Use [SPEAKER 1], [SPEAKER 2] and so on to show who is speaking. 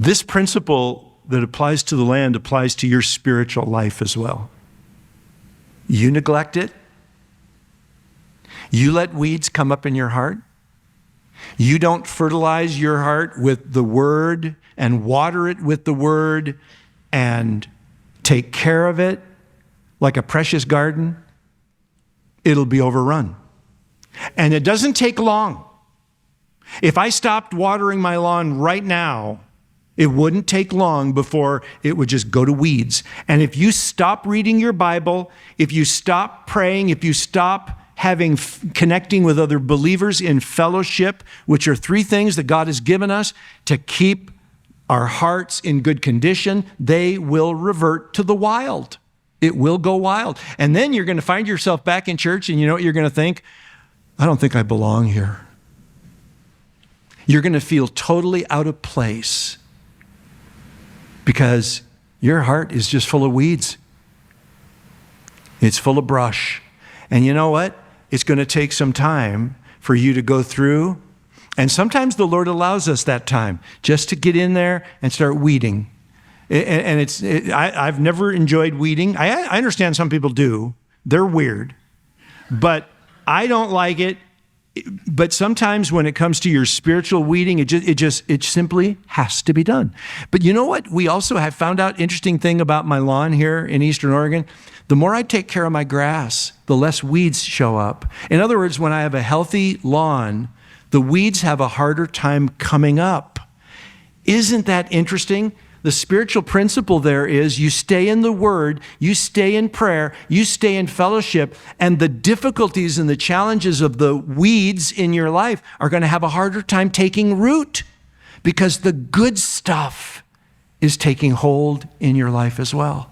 [SPEAKER 1] This principle that applies to the land applies to your spiritual life as well. You neglect it. You let weeds come up in your heart. You don't fertilize your heart with the word and water it with the word and take care of it like a precious garden. It'll be overrun. And it doesn't take long. If I stopped watering my lawn right now, it wouldn't take long before it would just go to weeds. And if you stop reading your Bible, if you stop praying, if you stop connecting with other believers in fellowship, which are three things that God has given us to keep our hearts in good condition, they will revert to the wild. It will go wild. And then you're going to find yourself back in church, and you know what you're going to think? I don't think I belong here. You're going to feel totally out of place because your heart is just full of weeds. It's full of brush. And you know what? It's going to take some time for you to go through. And sometimes the Lord allows us that time just to get in there and start weeding. And I've never enjoyed weeding. I understand some people do. They're weird. But I don't like it. But sometimes when it comes to your spiritual weeding, it simply has to be done. But you know what? We also have found out interesting thing about my lawn here in Eastern Oregon. The more I take care of my grass, the less weeds show up. In other words, when I have a healthy lawn, the weeds have a harder time coming up. Isn't that interesting? The spiritual principle there is you stay in the Word, you stay in prayer, you stay in fellowship, and the difficulties and the challenges of the weeds in your life are going to have a harder time taking root because the good stuff is taking hold in your life as well.